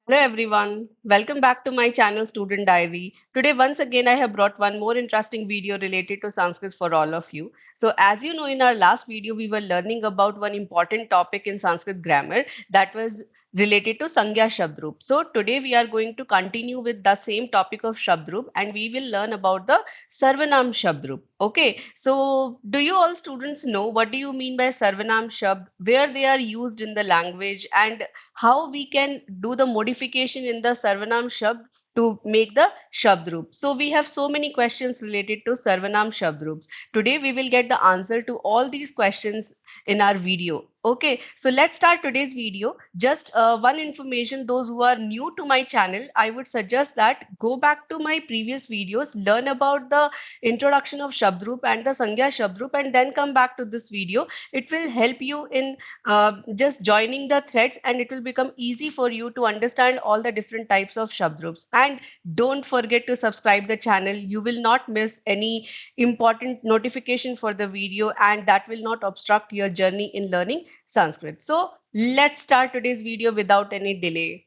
Hello everyone, welcome back to my channel Student Diary. Today once again I have brought one more interesting video related to Sanskrit for all of you. So as you know, in our last video we were learning about one important topic in Sanskrit grammar that was related to Sangya Sabdroop. So today we are going to continue with the same topic of Sabdroop and we will learn about the Sarvnaam Shabdroop. Okay, so do you all students know what do you mean by Sarvnaam Shabd, where they are used in the language, and how we can do the modification in the Sarvanam Shabd to make the Shabdroop. So we have so many questions related to Sarvanam Shabdroops. Today we will get the answer to all these questions in our video. Okay, so let's start today's video. Just one information, those who are new to my channel, I would suggest that go back to my previous videos, learn about the introduction of Shabdroop and the Sangya Shabdroop, and then come back to this video. It will help you in just joining the threads, and it will become easy for you to understand all the different types of Shabdroops. And don't forget to subscribe the channel. You will not miss any important notification for the video, and that will not obstruct your journey in learning Sanskrit. So let's start today's video without any delay.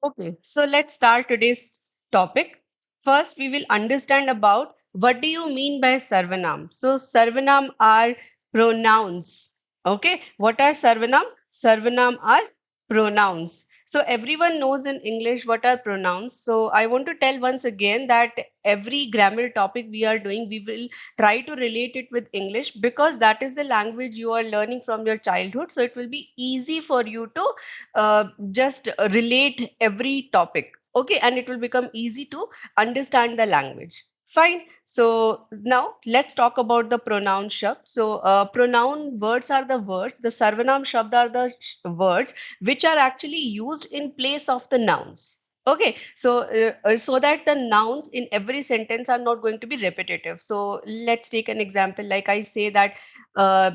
Okay, so let's start today's topic. First, we will understand about what do you mean by Sarvanam. So, Sarvanam are pronouns. Okay, what are Sarvanam? Sarvanam are pronouns. So, everyone knows in English what are pronouns. So, I want to tell once again that every grammar topic we are doing, we will try to relate it with English because that is the language you are learning from your childhood. So, it will be easy for you to just relate every topic. Okay, and it will become easy to understand the language. Fine. So now let's talk about the pronoun shabd. So pronoun words are the words. The Sarvanam Shabd are the words which are actually used in place of the nouns. Okay, so that the nouns in every sentence are not going to be repetitive. So let's take an example. Like I say that uh,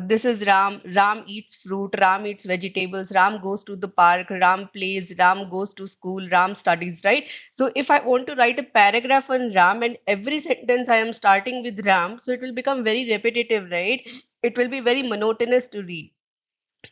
this is Ram. Ram eats fruit. Ram eats vegetables. Ram goes to the park. Ram plays. Ram goes to school. Ram studies, right? So if I want to write a paragraph on Ram and every sentence I am starting with Ram, so it will become very repetitive, right? It will be very monotonous to read.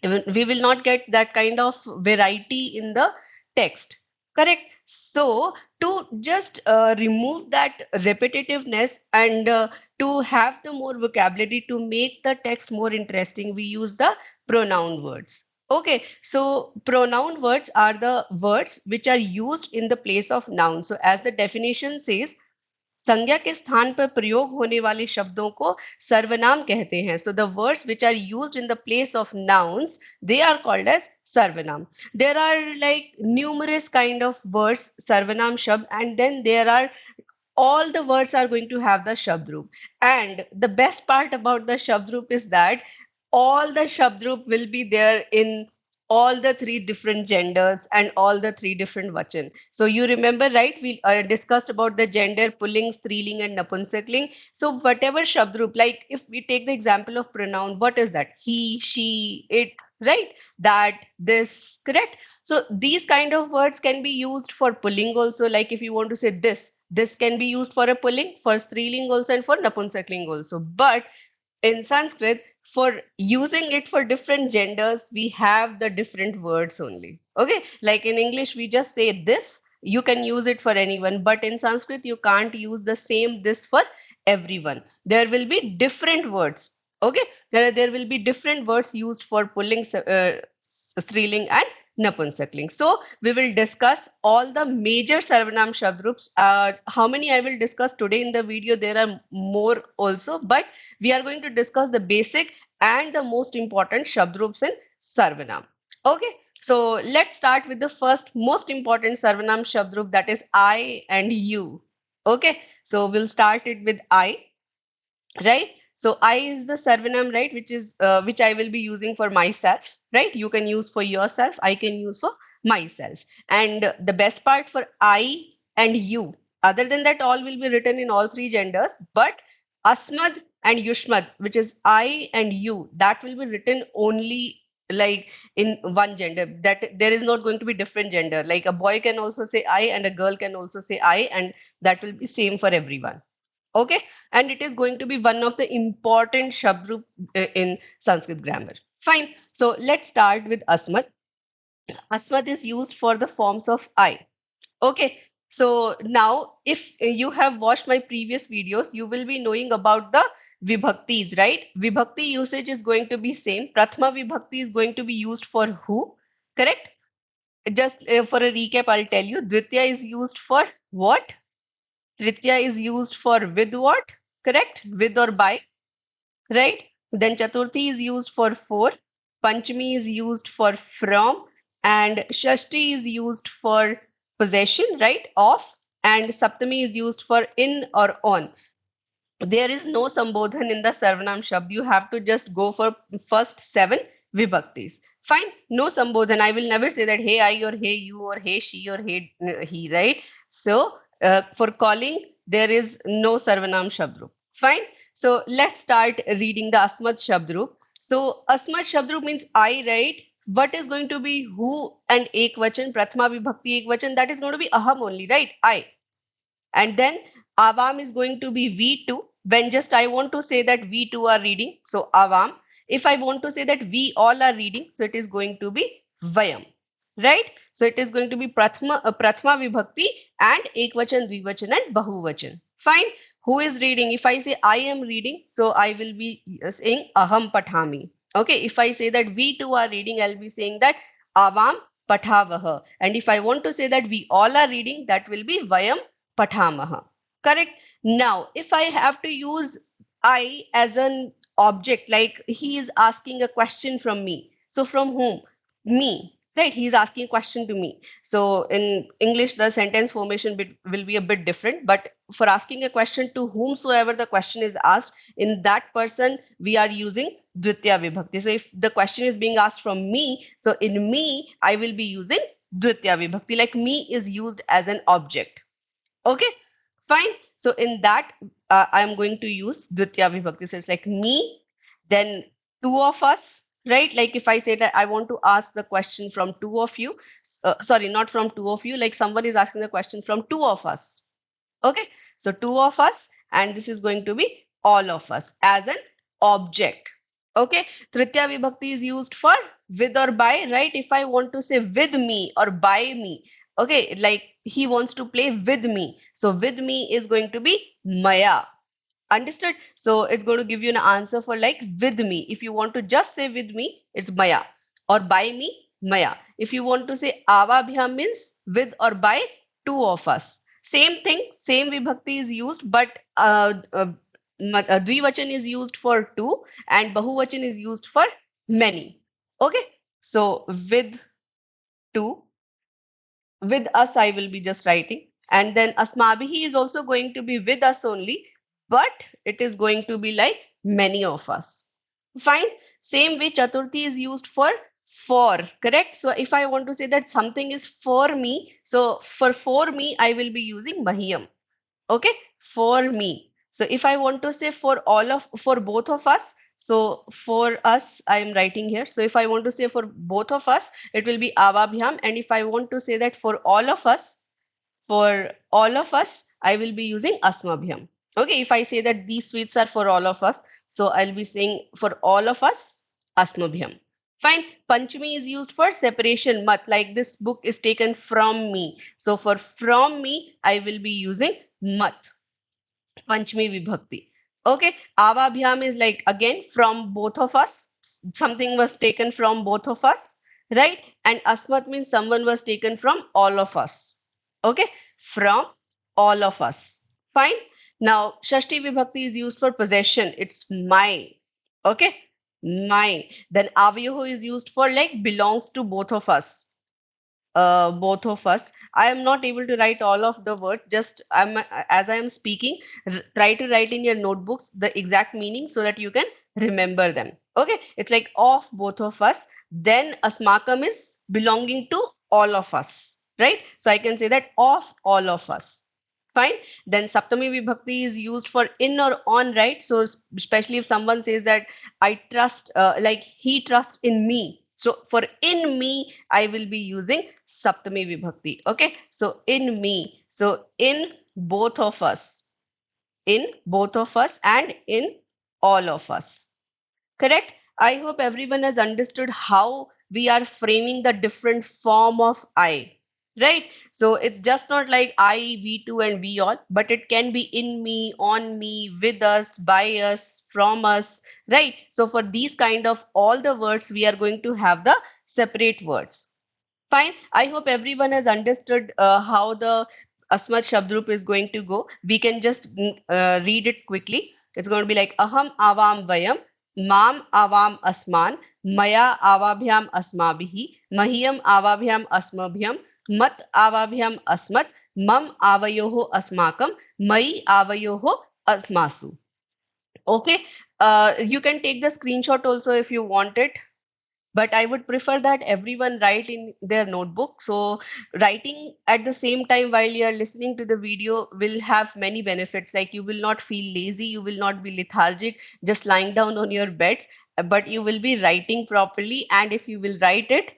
We will not get that kind of variety in the text. Correct. So to just remove that repetitiveness and to have the more vocabulary to make the text more interesting, we use the pronoun words. Okay, so pronoun words are the words which are used in the place of noun. So as the definition says, संज्ञा के स्थान पर प्रयोग होने वाले शब्दों को सर्वनाम कहते हैं. So the words which are used in the place of nouns, they are called as sarvanam. There are like numerous kind of words sarvanam shabd, and then there are all the words are going to have the shabdroop. And the best part about the shabdroop is that all the shabdroop will be there in all the three different genders and all the three different vachan. So you remember, right? We discussed about the gender pulling, striling, and napunsakling. So whatever shabdroop, like if we take the example of pronoun, what is that? He, she, it, right? That, this, correct? So these kind of words can be used for pulling also. Like if you want to say this can be used for a pulling, for striling also, and for napunsakling also. But in Sanskrit, for using it for different genders, we have the different words only. Okay, like in English, we just say this, you can use it for anyone, but in Sanskrit, you can't use the same this for everyone. There will be different words. Okay, there will be different words used for pulling, striling, and napunsakling. So we will discuss all the major Sarvanam Shabdroops. How many I will discuss today in the video? There are more also, but we are going to discuss the basic and the most important Shabdroops in Sarvanam. Okay, so let's start with the first most important Sarvanam Shabdroop, that is I and you. Okay, so we'll start it with I, right? So I is the Sarvanam, right, which I will be using for myself, right? You can use for yourself, I can use for myself. And the best part for I and you, other than that, all will be written in all three genders, but Asmad and Yushmad, which is I and you, that will be written only like in one gender, that there is not going to be different gender. Like a boy can also say I and a girl can also say I, and that will be same for everyone. Okay, and it is going to be one of the important Shabdroop in Sanskrit grammar. Fine. So let's start with Asmat. Asmat is used for the forms of I. Okay. So now, if you have watched my previous videos, you will be knowing about the vibhaktis, right? Vibhakti usage is going to be same. Prathama vibhakti is going to be used for who, correct? Just for a recap, I'll tell you. Dvitiya is used for what? Tritiya is used for with what? Correct? With or by, right? Then Chaturthi is used for Panchami is used for from, and Shashti is used for possession, right? Of, and Saptami is used for in or on. There is no Sambodhan in the Sarvnaam Shabd. You have to just go for first seven vibhaktis. Fine, no Sambodhan. I will never say that hey I or hey you or hey she or hey he, right? So for calling, there is no Sarvanam Shabdroop. Fine. So let's start reading the Asmat Shabdroop. So Asmat Shabdroop means I, right? What is going to be who and Ekvachan, Prathama Vibhakti Ekvachan? That is going to be Aham only, right? I. And then avam is going to be we two. When just I want to say that we two are reading, so avam. If I want to say that we all are reading, so it is going to be vayam, right? So it is going to be prathama vibhakti and ekvachan, dvivachan and bahuvachan. Fine. Who is reading? If I say I am reading, so I will be saying aham pathami. Okay, if I say that we two are reading, I'll be saying that avam pathavah. And if I want to say that we all are reading, that will be vayam patamaha. Correct. Now, if I have to use I as an object, like he is asking a question from me. So, from whom? Me. Right? He is asking a question to me. So, in English, the sentence formation will be a bit different. But for asking a question to whomsoever the question is asked, in that person, we are using Dvitiya Vibhakti. So, if the question is being asked from me, so in me, I will be using Dvitiya Vibhakti. Like me is used as an object. Okay, fine. So in that, I am going to use Dvitiya Vibhakti. So it's like me, then two of us, right? Like if I say that I want to ask the question from two of you, sorry, not from two of you, like someone is asking the question from two of us. Okay, so two of us, and this is going to be all of us as an object. Okay, Tritiya Vibhakti is used for with or by, right? If I want to say with me or by me, okay, like he wants to play with me. So with me is going to be Maya. Understood? So it's going to give you an answer for like with me. If you want to just say with me, it's Maya. Or by me, Maya. If you want to say Avabhyam means with or by two of us. Same thing, same vibhakti is used, but Dvivachan is used for two and Bahuvachan is used for many. Okay, so with two, with us I will be just writing, and then asmabhi is also going to be with us only, but it is going to be like many of us. Fine. Same way chaturthi is used for, correct? So if I want to say that something is for me, so for me I will be using mahiyam. Okay, for me. So if I want to say for both of us, so for us I am writing here. So if I want to say for both of us, it will be avabhyam, and if I want to say that for all of us, I will be using asmabhyam. Okay, if I say that these sweets are for all of us, so I'll be saying for all of us asmabhyam. Fine. Panchami is used for separation mat, like this book is taken from me, so for from me I will be using mat. Panchami Vibhakti. Okay, Avabhyam is like again from both of us. Something was taken from both of us, right? And Asmat means someone was taken from all of us. Okay, from all of us. Fine. Now, Shashti Vibhakti is used for possession. It's my. Okay, my. Then Avayoho is used for like belongs to both of us. Both of us. I am not able to write all of the words. Just I'm as I am speaking, try to write in your notebooks the exact meaning so that you can remember them. Okay, it's like of both of us. Then asmakam is belonging to all of us, right? So I can say that of all of us. Fine. Then Saptami Vibhakti is used for in or on, right? So especially if someone says that I trust, like he trusts in me. So for in me, I will be using Saptami Vibhakti. Okay. So in me. So in both of us. In both of us and in all of us. Correct? I hope everyone has understood how we are framing the different form of I. Right? So it's just not like I, we two, and we all, but it can be in me, on me, with us, by us, from us. Right? So for these kind of all the words, we are going to have the separate words. Fine. I hope everyone has understood how the Asmat Shabdroop is going to go. We can just read it quickly. It's going to be like Aham avam vayam, mam avam asman, maya avabhyam asmabhihi, mahiyam avabhyam asmabhyam, mat avabhyam asmat, mam avayoho asmakam, mai avayoho asmasu. Okay. You can take the screenshot also if you want it, but I would prefer that everyone write in their notebook. So writing at the same time while you are listening to the video will have many benefits, like you will not feel lazy, you will not be lethargic just lying down on your beds, but you will be writing properly, and if you will write it,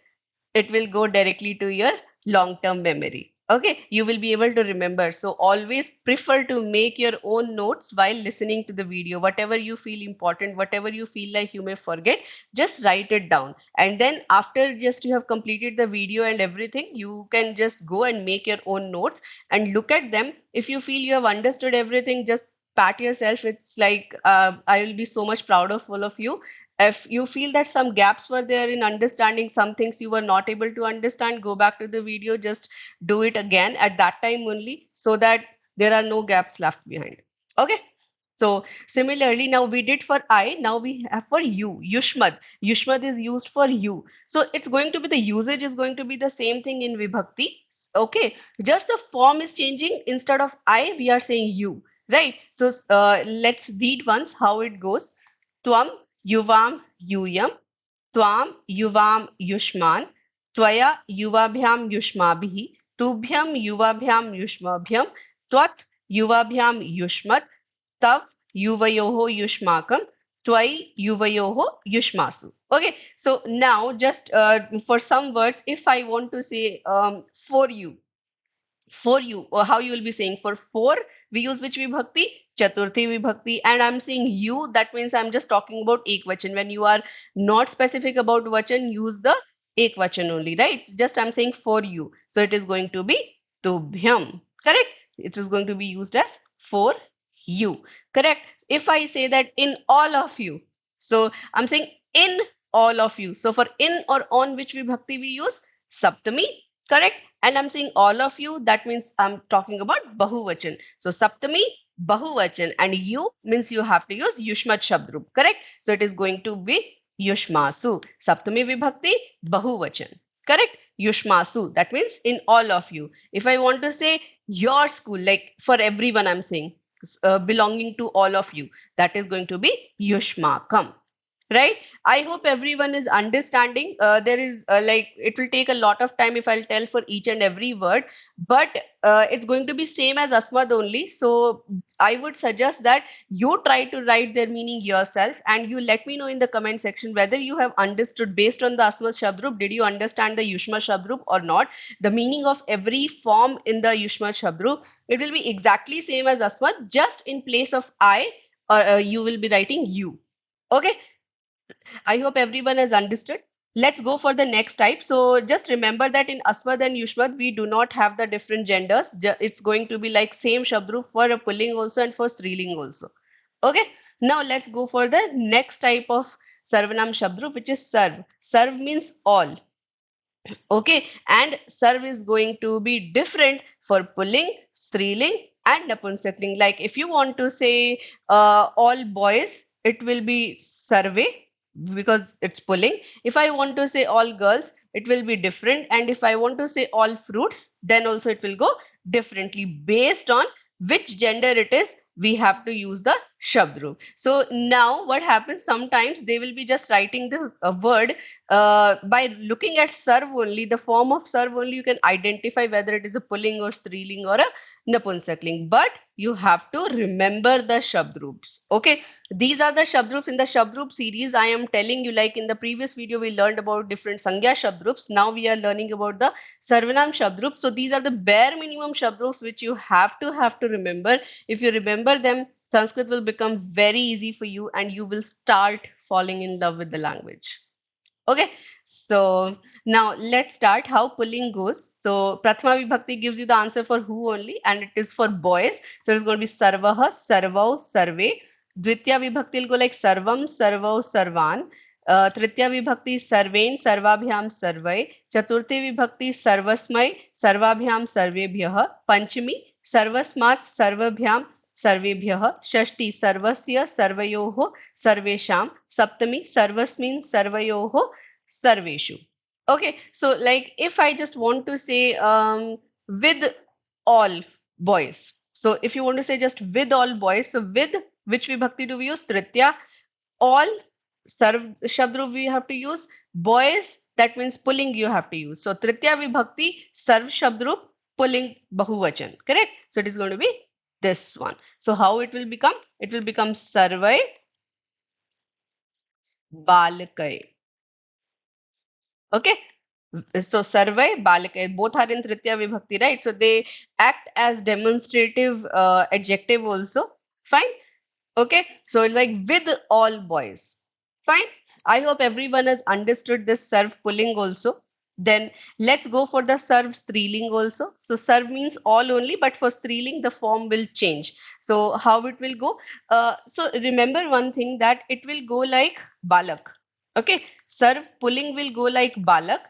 it will go directly to your long term memory. Okay, you will be able to remember. So always prefer to make your own notes while listening to the video. Whatever you feel important, whatever you feel like you may forget, just write it down, and then after just you have completed the video and everything, you can just go and make your own notes and look at them. If you feel you have understood everything, just pat yourself. It's like I will be so much proud of all of you. If you feel that some gaps were there in understanding, some things you were not able to understand, go back to the video, just do it again at that time only, so that there are no gaps left behind. Okay. So similarly, now we did for I, now we have for you. Yushmad. Yushmad is used for you. So it's going to be, the usage is going to be the same thing in Vibhakti. Okay. Just the form is changing. Instead of I, we are saying you. Right. So let's read once how it goes. Tvam युवां यूयं त्वां युवां युष्मान् त्वया युवाभ्यां युष्माभिः तुभ्यं युवाभ्यां युष्मभ्यं त्वत् युवाभ्यां युष्मत् तव युवयोः युष्माकं त्वयि युवयोः युष्मासु. Okay, so now just for some words, if I want to say for you, for you, or how you will be saying for we use which vibhakti? Chaturthi vibhakti. And I'm saying you, that means I'm just talking about ekvachan. When you are not specific about vachan, use the ekvachan only, right? Just I'm saying for you, so it is going to be tubhyam. Correct? It is going to be used as for you. Correct? If I say that in all of you, so I'm saying in all of you. So for in or on which vibhakti we use? Saptami. Correct? And I'm saying all of you, that means I'm talking about Bahuvachan. So Saptami, Bahuvachan, and you means you have to use Yushmat Shabdroop. Correct? So it is going to be Yushmasu. Saptami Vibhakti, Bahuvachan. Correct? Yushmasu. That means in all of you. If I want to say your school, like for everyone, I'm saying belonging to all of you, that is going to be Yushmakam. Right? I hope everyone is understanding. There is like it will take a lot of time if I'll tell for each and every word, but it's going to be same as Aswad only. So I would suggest that you try to write their meaning yourself, and you let me know in the comment section whether you have understood based on the Aswad Shabdrup. Did you understand the Yushma Shabdrup or not? The meaning of every form in the Yushma Shabdrup, it will be exactly same as Aswad, just in place of I, or you will be writing you. Okay, I hope everyone has understood. Let's go for the next type. So just remember that in Aswad and Yushmad, we do not have the different genders. It's going to be like same Shabdru for a pulling also and for striling also. Okay. Now let's go for the next type of Sarvnaam Shabdru, which is Sarv. Sarv means all. Okay, and serve is going to be different for pulling, striling, and napunsakling. Like if you want to say all boys, it will be survey because it's pulling. If I want to say all girls, it will be different. And if I want to say all fruits, then also it will go differently based on which gender it is. We have to use the Shabdroop. So now what happens, sometimes they will be just writing the word by looking at serve only, the form of serve only, you can identify whether it is a pulling or striling or a napunsakling. But you have to remember the Shabdroops. Okay, these are the Shabdroops in the Shabdroop series. I am telling you, like in the previous video, we learned about different Sangya Shabdroops. Now we are learning about the Sarvnaam Shabdroop. So these are the bare minimum Shabdroops which you have to remember. If you remember them, Sanskrit will become very easy for you and you will start falling in love with the language. Okay, so now let's start how pulling goes. So Prathama Vibhakti gives you the answer for who only, and it is for boys. So it's going to be Sarvaha, Sarvau, Sarve. Dvitya Vibhakti will go like Sarvam, Sarvau, Sarvan. Tritya Vibhakti Sarvain, Sarvabhyam, Sarvai. Chaturthi Vibhakti Sarvasmai, Sarvabhyam, Sarvebhyah. Panchami Sarvasmat, Sarvabhyam, सर्वेभ्यः षष्ठी सर्वस्य सर्वयोः सर्वेषां सप्तमी सर्वस्मिन् सर्वयोः सर्वेषु. Okay, so like if I just want to say with all boys, so if you want to say just with all boys, so with which vibhakti do we use? Tritya. All sarv shabdrup we have to use. Boys, that means pulling you have to use. So Tritya vibhakti sarv shabdrup pulling bahuvachan. Correct? So it is going to be this one. So how it will become? It will become sarvai balakai. Okay. So sarvai balakai, both are in Tritya vibhakti, right? So they act as demonstrative adjective also. Fine. Okay. So it's like with all boys. Fine. I hope everyone has understood this serve pulling also. Then let's go for the serve striling also. So serve means all only, but for striling the form will change. So how it will go? So remember one thing, that it will go like balak. Okay, serve pulling will go like balak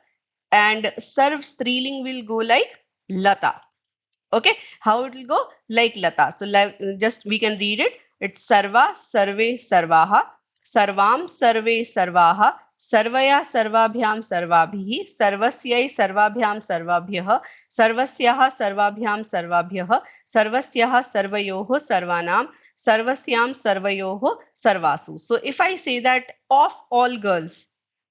and serve striling will go like lata. Okay, how it will go? Like lata. So like, just we can read it. It's sarva, sarve, sarvaha, sarvam, sarve, sarvaha, सर्वया सर्वाभ्याम सर्वाभिः सर्वस्यै सर्वाभ्याम सर्वाभ्यः सर्वस्याः सर्वाभ्याम सर्वाभ्यः सर्वस्याः सर्वयोः सर्वानां सर्वस्यां सर्वयोः सर्वासु. So if I say that of all girls,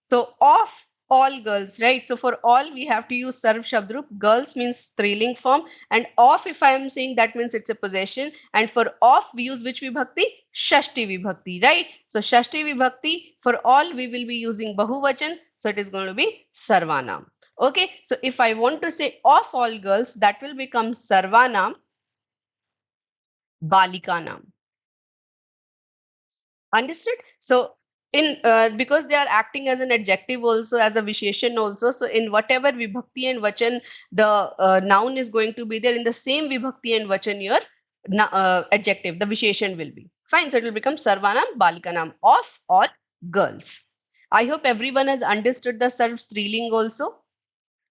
so of all girls, right? So for all we have to use Sarv Shabdrup. Girls means striling form, and of, if I am saying, that means it's a possession. And for of we use which vibhakti? Shashti vibhakti, right? So Shashti vibhakti, for all we will be using Bahuvachan. So it is going to be Sarvanam. Okay, so if I want to say of all girls, that will become Sarvanam Balikanam. Understood? So in because they are acting as an adjective also, as a visheshan also. So in whatever vibhakti and vachan the noun is going to be there, in the same vibhakti and vachan your adjective, the visheshan will be. Fine. So it will become Sarvanam Balikanam, of all girls. I hope everyone has understood the serve striling also.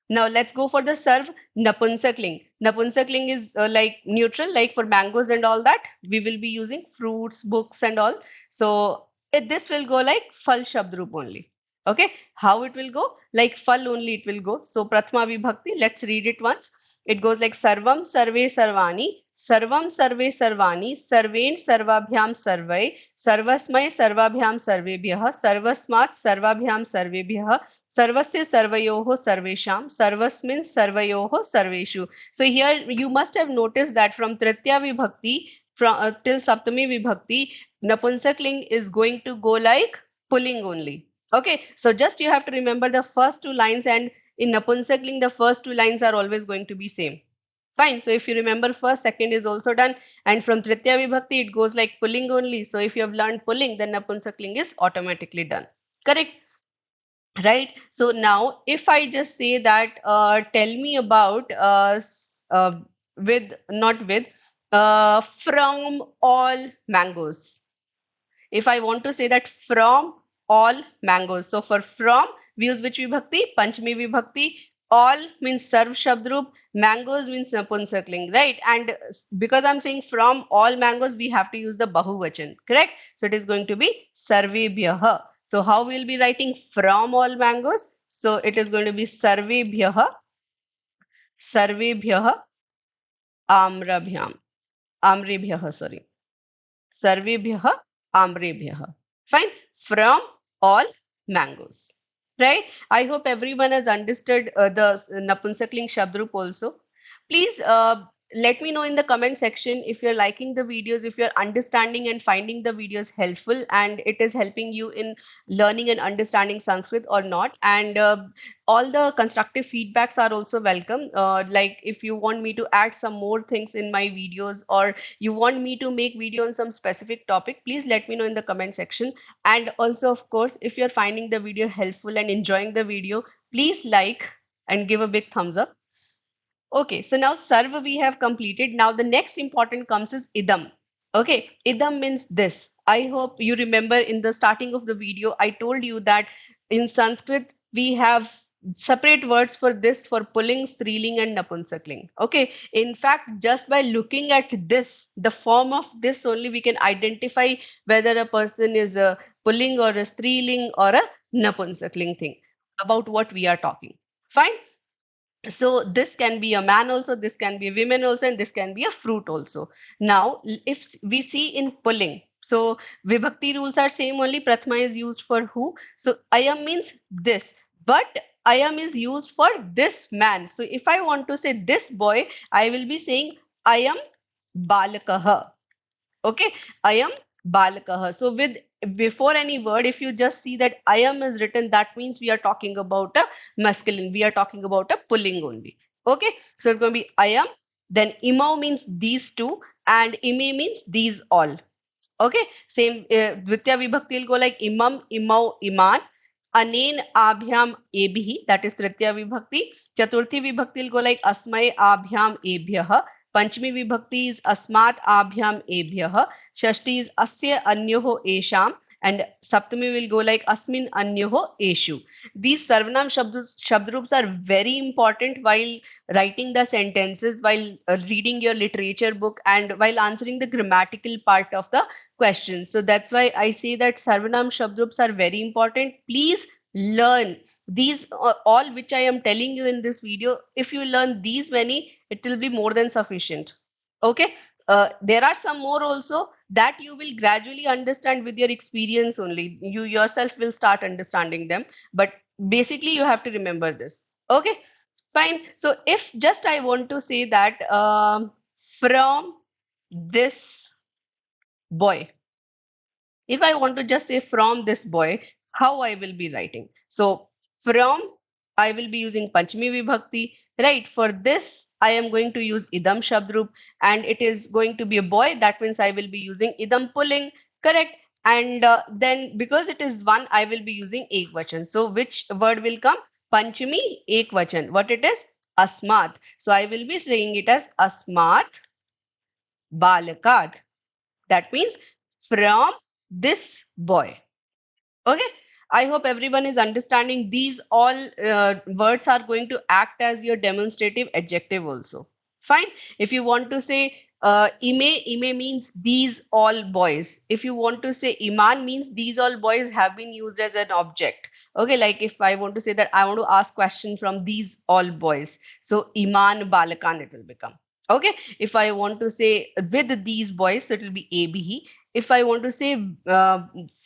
Now let's go for the serve napunsakling. Napunsakling is like neutral, like for mangoes and all that. We will be using fruits, books and all. So this will go like fal shabdrup only. Okay, how it will go? Like fal only it will go. So prathama vibhakti, let's read it once. It goes like sarvam sarve sarvani, sarvam sarve sarvani, sarvain sarvabhyam sarvai, sarvasmai sarvabhyam sarvebhyah, sarvasmat sarvabhyam sarvebhyah, सर्वस्य सर्वयोः सर्वेषां सर्वस्मिन् सर्वयोः सर्वेषु. So here you must have noticed that from Tritya Vibhakti from till Saptami Vibhakti, Napunsakling is going to go like pulling only. Okay, so just you have to remember the first two lines, and in Napunsakling the first two lines are always going to be same. Fine. So if you remember, first, second is also done, and from Tritya Vibhakti it goes like pulling only. So if you have learned pulling, then Napunsakling is automatically done. Correct? Right. So now if I just say that tell me about with, not with, from all mangoes. If I want to say that from all mangoes, so for from we use which vibhakti? Panchami vibhakti. All means sarv shabdrup, mangoes means napunsakling, right? And because I'm saying from all mangoes, we have to use the bahuvachan, correct? So it is going to be sarvebhyah. So how we'll be writing from all mangoes? So it is going to be sarvebhyah, sarvebhyah, amrabhyam, amrebhyah, sorry. sarvebhyah, amrebhyah. Fine. From all mangoes. Right? I hope everyone has understood the Napunsakling Shabdroop also. Please let me know in the comment section if you're liking the videos, if you're understanding and finding the videos helpful and it is helping you in learning and understanding Sanskrit or not. And all the constructive feedbacks are also welcome. Like if you want me to add some more things in my videos or you want me to make video on some specific topic, please let me know in the comment section. And also, of course, if you're finding the video helpful and enjoying the video, please like and give a big thumbs up. Okay, so now sarva we have completed. Now the next important comes is idam. Okay, idam means this. I hope you remember in the starting of the video, I told you that in Sanskrit we have separate words for this for pulling, striling, and napunsakling. Okay, in fact, just by looking at this, the form of this only, we can identify whether a person is a pulling or a striling or a napunsakling thing about what we are talking. Fine. So this can be a man also, this can be a woman also, and this can be a fruit also. Now if we see in pulling, so vibhakti rules are same, only prathama is used for who. So ayam means this, but ayam is used for this man. So if I want to say this boy, I will be saying ayam balakah. Okay, I am balakah. So with before any word, if you just see that I am is written, that means we are talking about a masculine. We are talking about a pulling only. Okay, so it's going to be I am. Then imau means these two, and ime means these all. Okay, same Dvitya Vibhakti will go like imam, imau, iman. Anen abhyam ebhi, that is Tritya Vibhakti. Chaturthi Vibhakti will go like asmai abhyam ebhyah. Panchami Vibhakti is asmat abhyam ebhyah. Shashti is asya anyoho esham. And Saptami will go like asmin anyoho eshu. These Sarvnaam Shabdroops are very important while writing the sentences, while reading your literature book, and while answering the grammatical part of the questions. So that's why I say that Sarvanam Shabdroops are very important. Please learn these all which I am telling you in this video. If you learn these many, it will be more than sufficient. Okay. There are some more also that you will gradually understand with your experience only. You yourself will start understanding them. But basically, you have to remember this. Okay. Fine. So if just I want to say that from this boy, if I want to just say from this boy, how I will be writing? So from, I will be using Panchami Vibhakti, right? For this, I am going to use Idam Shabdroop, and it is going to be a boy. That means I will be using Idam Pulling, correct? And then because it is one, I will be using Ekvachan. So which word will come? Panchami Ekvachan. What it is? Asmat. So I will be saying it as Asmat Balakat. That means from this boy. Okay. I hope everyone is understanding. These all words are going to act as your demonstrative adjective also. Fine. If you want to say ime means these all boys. If you want to say iman means these all boys have been used as an object. Okay, like if I want to say that I want to ask question from these all boys. So iman balakan it will become. Okay, if I want to say with these boys, so it will be abhi. If I want to say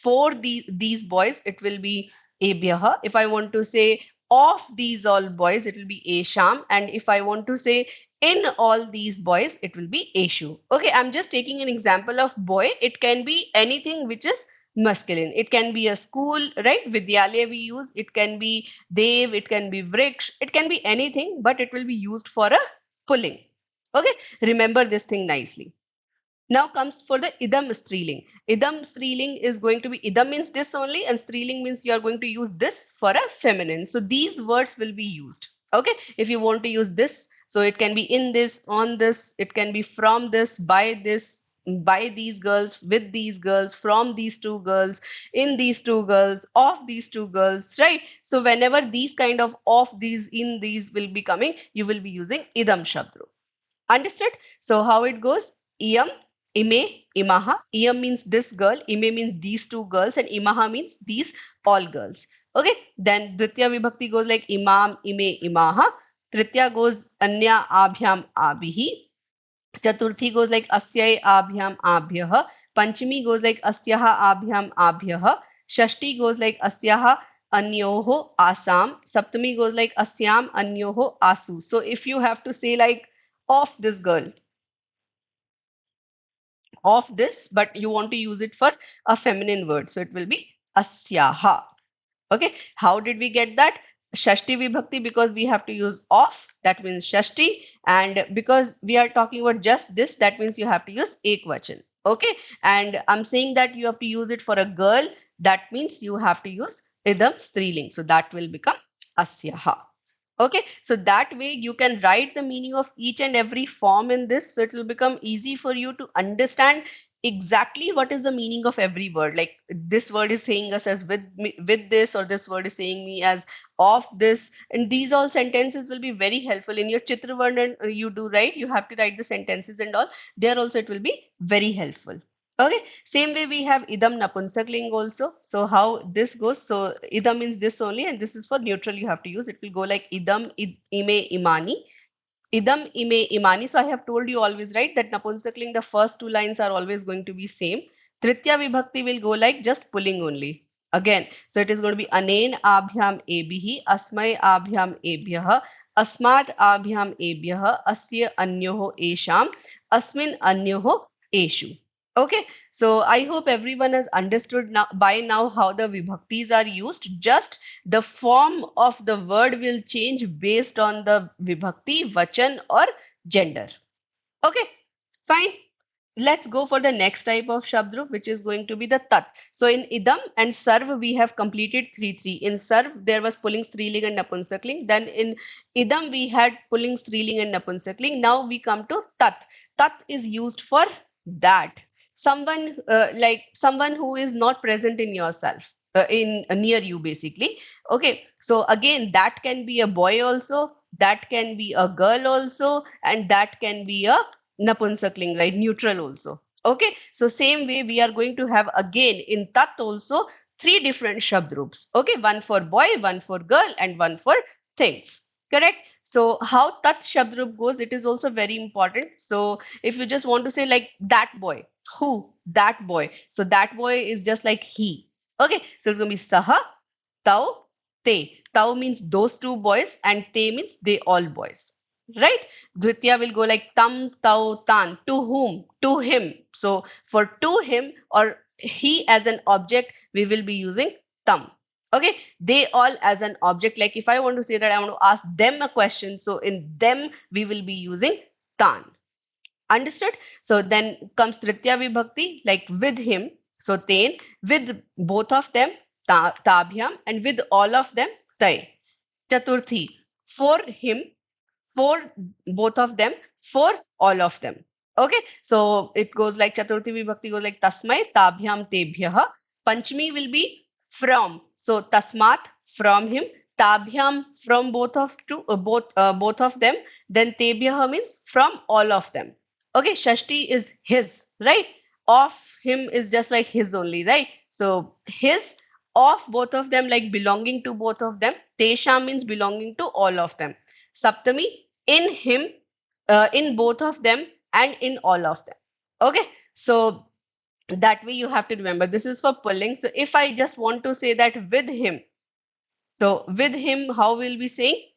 for these boys, it will be abhyah. If I want to say of these all boys, it will be esham. And if I want to say in all these boys, it will be eshu. Okay, I'm just taking an example of boy. It can be anything which is masculine. It can be a school, right? Vidyalaya we use. It can be dev. It can be vriksh. It can be anything, but it will be used for a pulling. Okay, remember this thing nicely. Now comes for the idam striling. Idam striling is going to be, idam means this only, and striling means you are going to use this for a feminine. So these words will be used. Okay, if you want to use this, so it can be in this, on this, it can be from this, by these girls, with these girls, from these two girls, in these two girls, of these two girls, right? So whenever these kind of these, in these will be coming, you will be using idam shabdru. Understood? So how it goes? Iyam, ime, imaha. Iyam means this girl, ime means these two girls, and imaha means these all girls. Okay. Then Dvitya Vibhakti goes like imam, ime, imaha. Tritya goes anya, abhyam, abhihi. Chaturthi goes like asyai, abhyam, abhyah. Panchami goes like asyaha abhyam abhyah. Shashti goes like asyaha anyoho asam. Saptami goes like asyam anyoho asu. So if you have to say like of this girl, of this, but you want to use it for a feminine word, so it will be asyaha. Okay, how did we get that? Shashti vibhakti, because we have to use of, that means Shashti, and because we are talking about just this, that means you have to use ekvachan. Okay, and I'm saying that you have to use it for a girl, that means you have to use idam striling, so that will become asyaha. Okay, so that way you can write the meaning of each and every form in this, so it will become easy for you to understand exactly what is the meaning of every word. Like this word is saying us as with me, with this, or this word is saying me as of this, and these all sentences will be very helpful in your chitra varnan. You do right, you have to write the sentences and all there also, it will be very helpful. Okay, same way we have idam napunsakling also. So how this goes, so idam means this only, and this is for neutral you have to use. It will go like idam ime imani. Idam ime imani. So I have told you always, right, that napunsakling, the first two lines are always going to be same. Tritya vibhakti will go like just pulling only. Again, so it is going to be anen abhyam ebihi, asmai abhyam ebhyah, asmat abhyam ebhyah, asya anyoho esham, asmin anyoho eshu. Okay, so I hope everyone has understood now by now how the vibhaktis are used. Just the form of the word will change based on the vibhakti, vachan, or gender. Okay, fine. Let's go for the next type of Shabdrup, which is going to be the Tat. So in Idam and Sarv, we have completed 3-3. In Sarv, there was pulling, striling, and napunsakling. Then in Idam, we had pulling, striling, and napunsakling. Now we come to Tat. Tat is used for that. Someone like someone who is not present in yourself, in near you, basically. Okay, so again, that can be a boy also, that can be a girl also, and that can be a napunsakling, right? Neutral also. Okay, so same way we are going to have again in tat also three different shabdrups. Okay, one for boy, one for girl, and one for things. Correct? So how tat shabdrup goes, it is also very important. So if you just want to say like that boy, who? That boy. So that boy is just like he. Okay, so it's gonna be saha, tau, te. Tau means those two boys, and te means they all boys. Right? Dvitiya will go like tam, tau, tan. To whom? To him. So for to him or he as an object, we will be using tam. Okay. They all as an object. Like if I want to say that I want to ask them a question, so in them, we will be using tan. Understood? So then comes Tritya Vibhakti, like with him. So ten, with both of them, tabhyam, and with all of them, tai. Chaturthi, for him, for both of them, for all of them. Okay, so it goes like Chaturthi Vibhakti goes like Tasmai Tabhyam Tebhyah. Panchami will be from. So Tasmat, from him, Tabhyam, from both of them. Then Tebhyah means from all of them. Okay, Shashti is his, right? Of him is just like his only, right? So his, of both of them, like belonging to both of them. Tesha means belonging to all of them. Saptami, in him, in both of them, and in all of them. Okay, so that way you have to remember this is for pulling. So if I just want to say that with him, so with him, how will we say?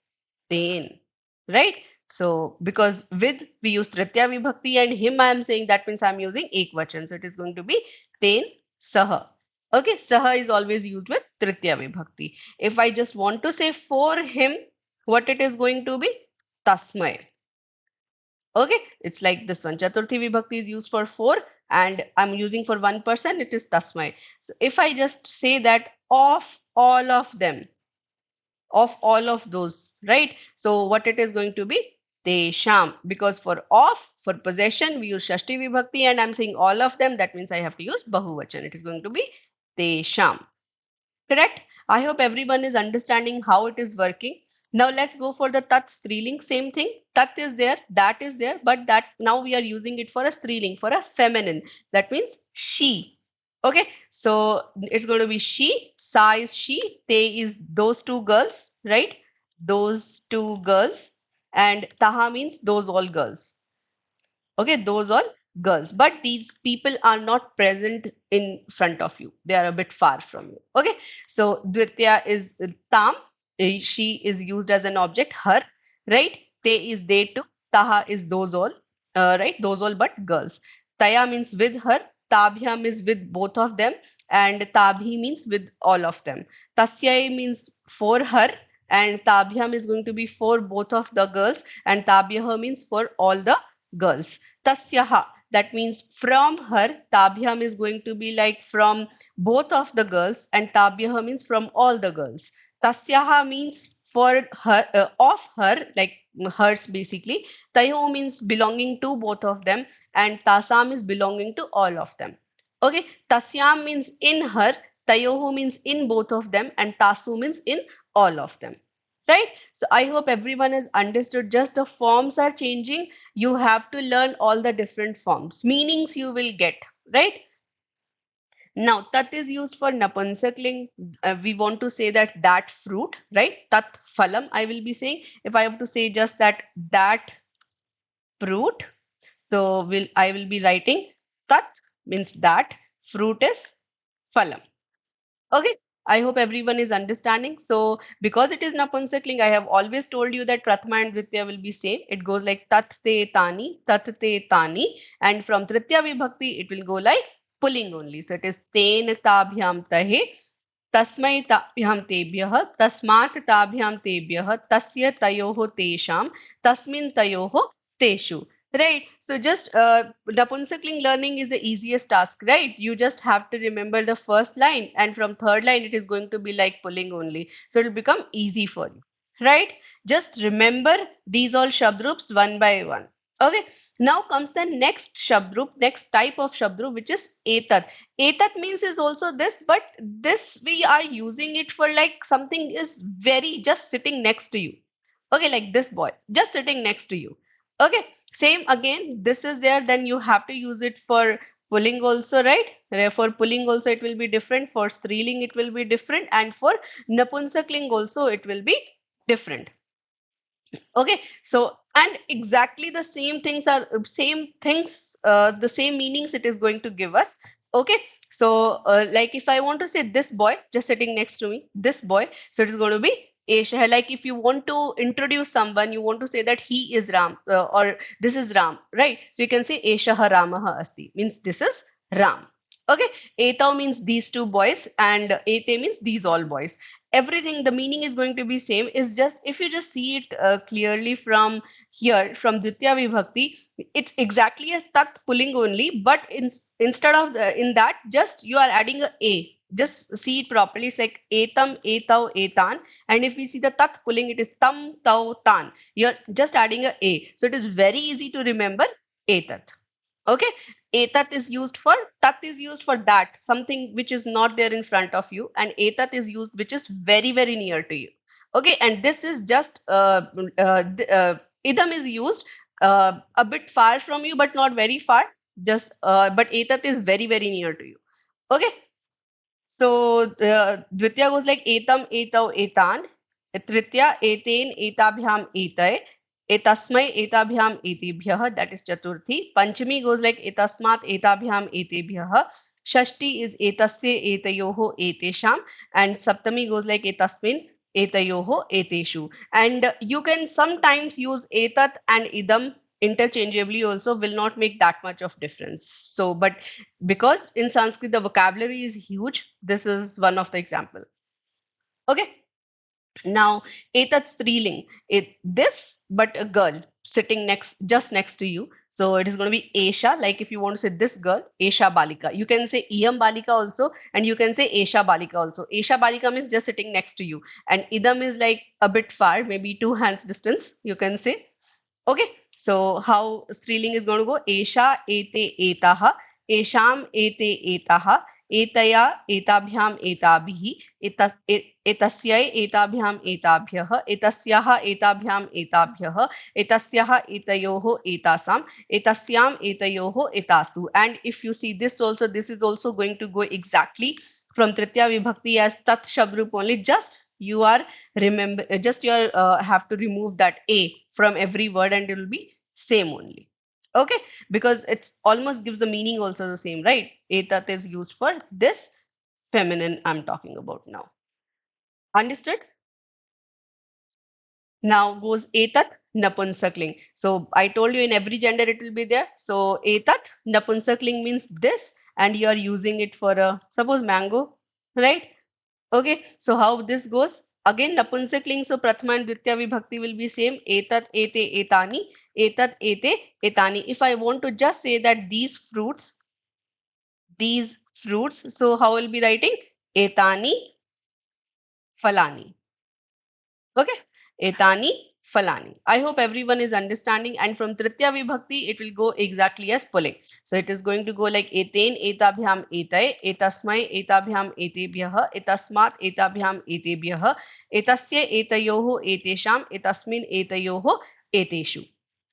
Ten, right? So because with we use Tritya Vibhakti, and him I am saying, that means I am using Ekvachan. So it is going to be Ten Saha. Okay, Saha is always used with Tritya Vibhakti. If I just want to say for him, what it is going to be? Tasmai. Okay, it's like this one. Chaturthi Vibhakti is used for four, and I'm using for one person, it is Tasmai. So if I just say that of all of those, right? So what it is going to be? Tesham. Because for possession, we use Shashti Vibhakti, and I'm saying all of them, that means I have to use Bahuvachan. It is going to be Tesham. Correct? I hope everyone is understanding how it is working. Now let's go for the tat striling. Same thing. Tat is there, that is there, but that now we are using it for a striling, for a feminine. That means she. Okay, so it's going to be she, sa is she, te is those two girls, right? Those two girls, and taha means those all girls. Okay, those all girls, but these people are not present in front of you. They are a bit far from you. Okay, so Dvitya is tam. She is used as an object, her, right? Te is they too. Taha is those all, right? Those all, but girls. Taya means with her. Tabhyam is with both of them, and tabhi means with all of them. Tasyai means for her, and tabhyam is going to be for both of the girls, and tabhyah means for all the girls. Tasyaha, that means from her. Tabhyam is going to be like from both of the girls, and tabhyah means from all the girls. Tasyaha means for her, of her, like hers basically. Tayo means belonging to both of them, and tasam is belonging to all of them. Okay, tasyam means in her, tayoho means in both of them, and tasu means in all of them. Right? So I hope everyone has understood. Just the forms are changing. You have to learn all the different forms. Meanings you will get, right? Now, tat is used for napunsakling. We want to say that fruit, right? Tat phalam, I will be saying. If I have to say just that fruit, so I will be writing tat means that fruit is phalam. Okay, I hope everyone is understanding. So, because it is Napunsakling, I have always told you that Prathama and Dvitya will be same. It goes like tat te tani, and from Tritya Vibhakti, it will go like pulling only. So, it is ten tabhyam tahe, तस्मै ताभ्यां तेभ्यः तस्मात् ताभ्यां तेभ्यः तस्य तयोः तेषां तस्मिन् तयोः तेषु. Right. So just Napunsakling learning is the easiest task, right? You just have to remember the first line, and from third line it is going to be like pulling only. So it will become easy for you, right? Just remember these all Shabdroops one by one. Okay. Now comes the next Shabdroop, next type of Shabdroop, which is Etat. Etat means is also this, but this we are using it for like something is very just sitting next to you. Okay, like this boy, just sitting next to you. Okay, same again, this is there, then you have to use it for pulling also, right? For pulling also it will be different, for striling it will be different, and for napunsakling also it will be different. Okay, so and exactly the same things are same things, the same meanings it is going to give us. Okay, so like if I want to say this boy just sitting next to me, this boy, so it is going to be Esha. Like if you want to introduce someone, you want to say that he is Ram, or this is Ram, right? So you can say Esha Ramaha Asti, means this is Ram. Okay, Etau means these two boys, and Ete means these all boys. Everything, the meaning is going to be same. Is just if you just see it clearly from here, from Ditya Vibhakti, it's exactly a tat pulling only, but instead of in that, just you are adding a. Just see it properly. It's like etam, etau, etan, and if we see the tat pulling, it is tam, tau, tan. You're just adding a. So it is very easy to remember etat. Okay, etat is used for, tat is used for that something which is not there in front of you, and etat is used which is very very near to you. Okay, and this is just idam is used a bit far from you but not very far, just but etat is very very near to you. Okay, so Dvitya goes like etam, etau, etan. Tritya etain, etabhyam, etay. Etasmai, etabhyam, etebhyah. That is Chaturthi. Panchami goes like etasmat, etabhyam, etebhyah. Shashti is etasya, etayoho, etesham. And Saptami goes like etasmin, etayoho, eteshu. And you can sometimes use etat and idam interchangeably also, will not make that much of difference. So, but because in Sanskrit the vocabulary is huge, this is one of the example. Okay, now etat striling, it this but a girl sitting next, just next to you, so it is going to be Esha. Like if you want to say this girl, Esha Balika, you can say Iyam Balika also, and you can say Esha Balika also. Esha Balika means just sitting next to you, and Idam is like a bit far, maybe 2 hands distance, you can say. Okay, so how striling is going to go? Esha, ete, etaha, esham, ete, etaha, etaya, etabhyam, etabhihi, etasyai, etabhyam, etabhyah, etasyaha, etabhyam, etabhyah, etasyaha, etayoho, etasam, etasyam, etayoho, etasu. And if you see this also, this is also going to go exactly from Tritya Vibhakti as Tat Shabdroop only. Just you are remember, just you are have to remove that a from every word, and it will be same only. Okay, because it's almost gives the meaning also the same, right? Etat is used for this feminine I'm talking about now. Understood? Now goes etat napunsakling. So I told you in every gender it will be there. So etat napunsakling means this, and you are using it for a suppose mango, right? Okay. So how this goes? Again napunsakling. So prathama and ditya vibhakti will be same. Etat ete etani. Etat ete etani. If I want to just say that these fruits. So how will be writing? Etani falani. Okay. Etani falani. I hope everyone is understanding. And from Tritya Vibhakti, it will go exactly as pulling. So it is going to go like etain, etabhyam, etae, etasmai, etabhyam, etebhyah, etasmat, etabhyam, etebhyah, etasya, etayoho, etesham, etasmin, etayoho, eteshu.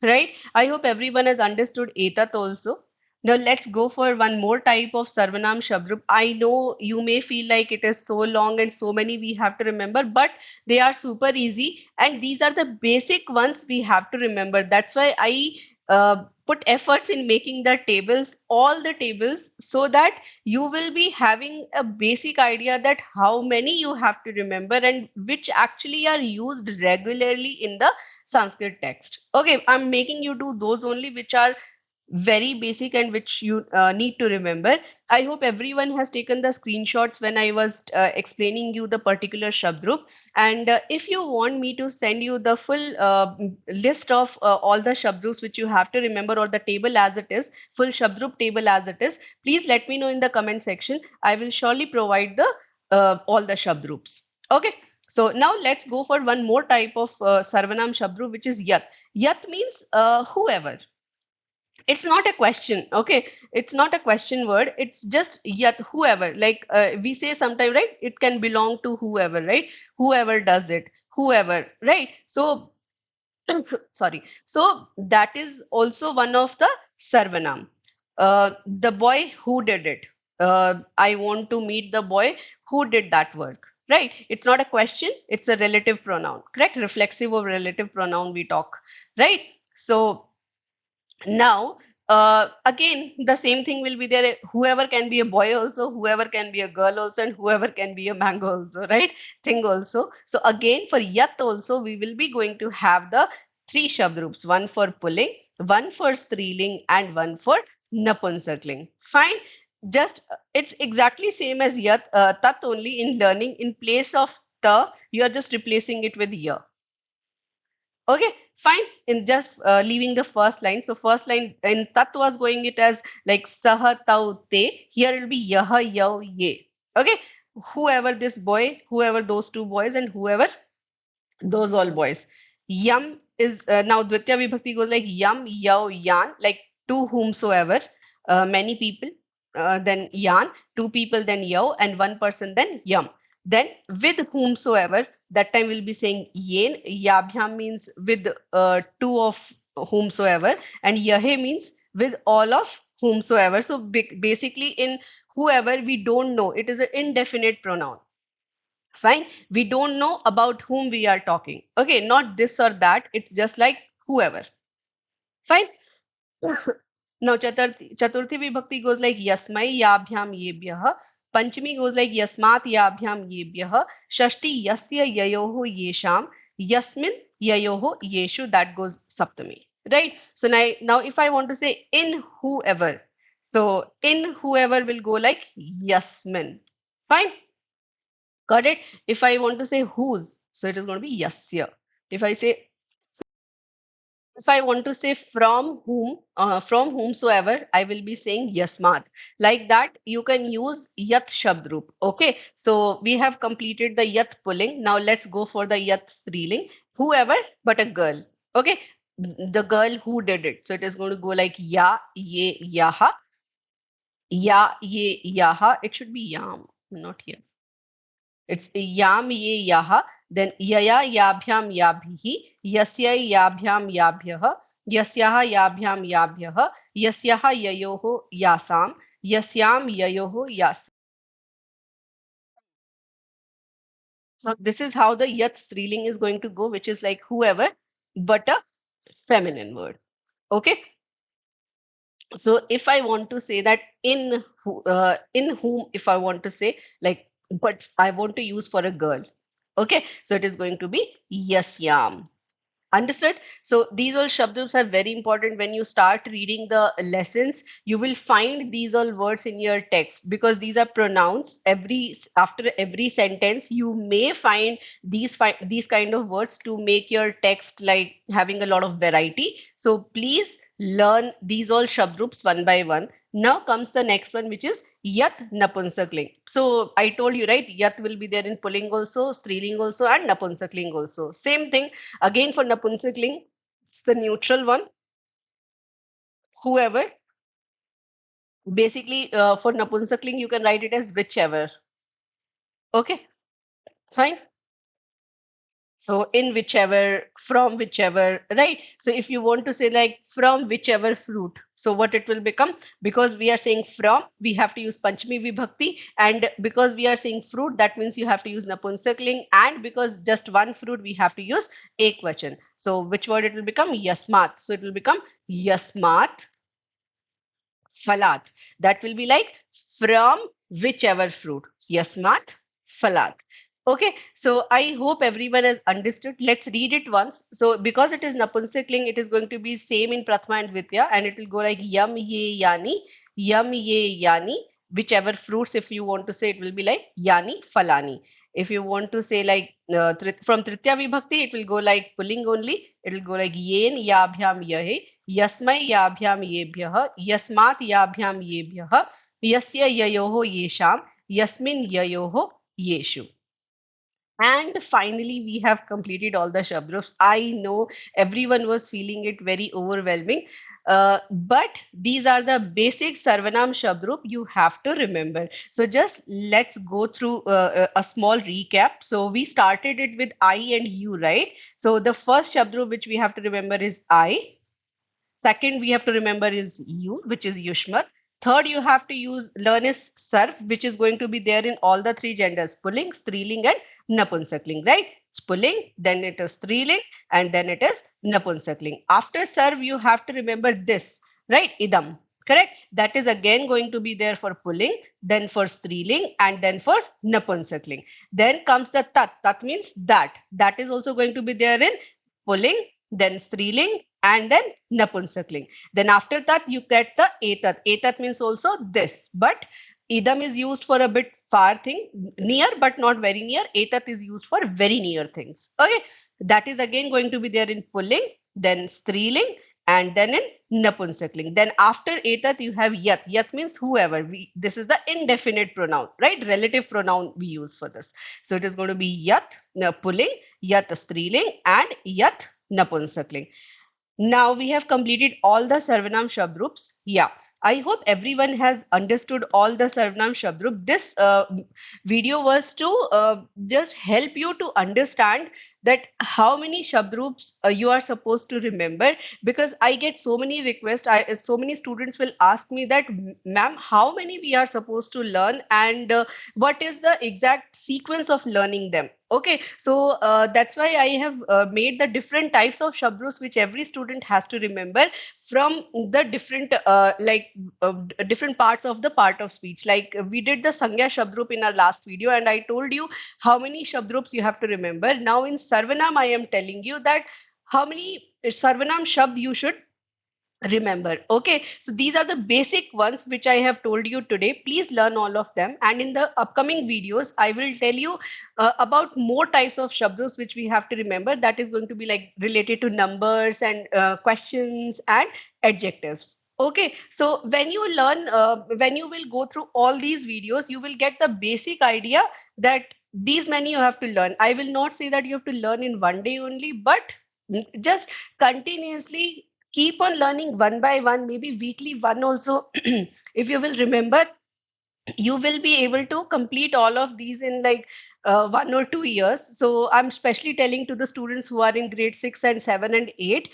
Right? I hope everyone has understood etat also. Now let's go for one more type of Sarvanam Shabdroop. I know you may feel like it is so long and so many we have to remember, but they are super easy, and these are the basic ones we have to remember. That's why I put efforts in making the tables, all the tables, so that you will be having a basic idea that how many you have to remember and which actually are used regularly in the Sanskrit text. Okay, I'm making you do those only which are very basic and which you need to remember. I hope everyone has taken the screenshots when I was explaining you the particular Shabdrup. And if you want me to send you the full list of all the Shabdrups which you have to remember, or the table as it is, full Shabdrup table as it is, please let me know in the comment section. I will surely provide the all the Shabdrups. Okay. So now let's go for one more type of Sarvanam Shabdrup, which is Yat. Yat means whoever. It's not a question. Okay, it's not a question word. It's just yet whoever, like we say sometime, right? It can belong to whoever, right? Whoever does it, whoever, right? So sorry, so that is also one of the sarvanam. The boy who did it. I want to meet the boy who did that work, right? It's not a question, it's a relative pronoun, correct? Reflexive of relative pronoun we talk, right? So now, again, the same thing will be there. Whoever can be a boy also, whoever can be a girl also, and whoever can be a mango also, right? Thing also. So again, for yat also, we will be going to have the three shabdrups, one for pulling, one for striling, and one for napunsakling. Fine. Just it's exactly same as yat, tat only in learning. In place of ta, you are just replacing it with ya. Okay, fine. In just leaving the first line. So first line in tat was going it as like saha tau te. Here it will be yaha yau ye. Okay, whoever this boy, whoever those two boys, and whoever those all boys. Yam is now Dvitya Vibhakti goes like yam, yau, yan, like to whomsoever, many people, then yan, two people, then yau, and one person, then yam. Then with whomsoever, that time we'll be saying yen. Yabhyam means with two of whomsoever, and yahe means with all of whomsoever. So basically, in whoever, we don't know. It is an indefinite pronoun. Fine. We don't know about whom we are talking. Okay, not this or that. It's just like whoever. Fine. Now Chaturthi Vibhakti goes like Yasmai Yabhyam Yebhyah. Panchami goes like Yasmat Yabhyam Yebhyah. Shashti Yasya Yayoho Yesham. Yasmin Yayoho Yeshu. That goes Saptami. Right? So now if I want to say in whoever. So in whoever will go like Yasmin. Fine. Got it? If I want to say whose, so it is going to be yasya. If I say, if I want to say from whomsoever, I will be saying yasmat. Like that, you can use yat shabdrup. Okay, so we have completed the yat pulling. Now let's go for the yat striling. Whoever, but a girl. Okay, the girl who did it. So it is going to go like ya, ye, yaha, ya, ye, yaha. It should be yam, not here. It's yam ye yaha, then yaya yabhyam yabhihi, yasya yabhyam yabhyah, yasyaha yabhyam yabhyah, yasyaha yayoho yasam, yasyam yayoho yas. So this is how the yat striling is going to go, which is like whoever, but a feminine word. Okay. So if I want to say that in whom, if I want to say like, but I want to use for a girl. Okay, so it is going to be yasyam. Understood? So these all shabdus are very important. When you start reading the lessons, you will find these all words in your text because these are pronouns. After every sentence, you may find these kind of words to make your text like having a lot of variety. So please learn these all shabdrups one by one. Now comes the next one, which is yat napunsakling. So I told you, right? Yat will be there in pulling also, striling also, and napunsakling also. Same thing. Again, for Napunsakling, it's the neutral one. Whoever. Basically, for Napunsakling, you can write it as whichever. Okay, fine. So in whichever, from whichever, right? So if you want to say like from whichever fruit, so what it will become? Because we are saying from, we have to use Panchami Vibhakti, and because we are saying fruit, that means you have to use Napunsakling, and because just one fruit, we have to use Ekvachan. So which word it will become? Yasmat. So it will become Yasmat Falat. That will be like from whichever fruit. Yasmat Falat. Okay, so I hope everyone has understood. Let's read it once. So because it is Napunsakling, it is going to be same in Prathama and Vidya, and it will go like yam ye yani, whichever fruits, if you want to say, it will be like yani falani. If you want to say like from Tritya Vibhakti, it will go like pulling only. It will go like yen yabhyam yahe, यस्मै याभ्याम येभ्यः यस्मात् याभ्याम येभ्यः यस्य ययोः येषां यस्मिन् ययोः येषु. And finally, we have completed all the Shabdrups. I know everyone was feeling it very overwhelming, but these are the basic Sarvanam Shabdrup you have to remember. So just let's go through a small recap. So we started it with I and you, right? So the first Shabdrup which we have to remember is I. Second, we have to remember is you, which is Yushmat. Third, you have to learn is Sarv, which is going to be there in all the three genders, Pulling, Striling, and Napunsakling, right? It's Pulling, then it is Striling, and then it is Napunsakling. After Sarv, you have to remember this, right? Idam, correct? That is again going to be there for Pulling, then for Striling, and then for Napunsakling. Then comes the Tat. Tat means that. That is also going to be there in Pulling, then Striling, and then Napunsakling. Then after that, you get the Etat. Etat means also this, but Idam is used for a bit far thing, near but not very near. Etat is used for very near things. Okay, that is again going to be there in Pulling, then Striling, and then in Napunsakling. Then after Etat, you have Yat. Yat means whoever. This is the indefinite pronoun, right? Relative pronoun we use for this. So it is going to be Yat, Pulling, Yat Striling, and Yat Napunsakling. Now we have completed all the Sarvanam Shabdrups. Yeah, I hope everyone has understood all the Sarvanam Shabdrup. This video was to just help you to understand that how many Shabdrups you are supposed to remember, because I get so many requests. So many students will ask me that, ma'am, how many we are supposed to learn, and what is the exact sequence of learning them? Okay, so that's why I have made the different types of shabdus which every student has to remember from the different parts of the part of speech. Like we did the Sangya Sabdroop in our last video, and I told you how many shabdrups you have to remember. Now in Sarvanam, I am telling you that how many Sarvanam Shabd you should remember. Okay, so these are the basic ones which I have told you today. Please learn all of them, and in the upcoming videos I will tell you about more types of shabdos which we have to remember, that is going to be like related to numbers and questions and adjectives. Okay, so when you learn when you will go through all these videos, you will get the basic idea that these many you have to learn. I will not say that you have to learn in one day only, but just continuously keep on learning one by one, maybe weekly one also. If you will remember, you will be able to complete all of these in like 1 or 2 years. So I'm especially telling to the students who are in grade 6 and 7 and 8,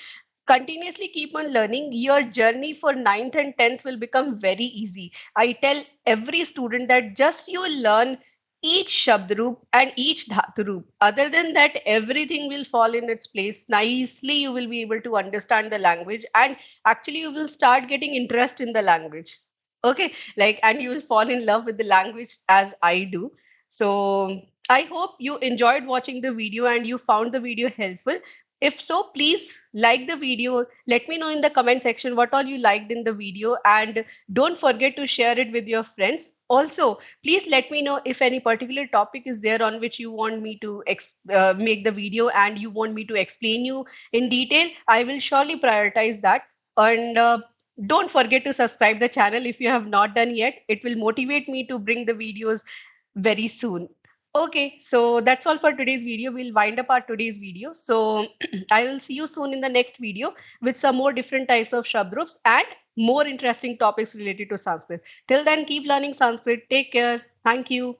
continuously keep on learning. Your journey for ninth and 10th will become very easy. I tell every student that just you will learn each Shabdroop and each Dhaaturoop. Other than that, everything will fall in its place nicely. You will be able to understand the language, and actually, you will start getting interest in the language. Okay, like, and you will fall in love with the language as I do. So, I hope you enjoyed watching the video and you found the video helpful. If so, please like the video. Let me know in the comment section what all you liked in the video, and don't forget to share it with your friends. Also, please let me know if any particular topic is there on which you want me to make the video and you want me to explain you in detail. I will surely prioritize that. And don't forget to subscribe the channel if you have not done yet. It will motivate me to bring the videos very soon. Okay, so that's all for today's video. We'll wind up our today's video. So I will see you soon in the next video with some more different types of Shabdrups and more interesting topics related to Sanskrit. Till then, keep learning Sanskrit. Take care. Thank you.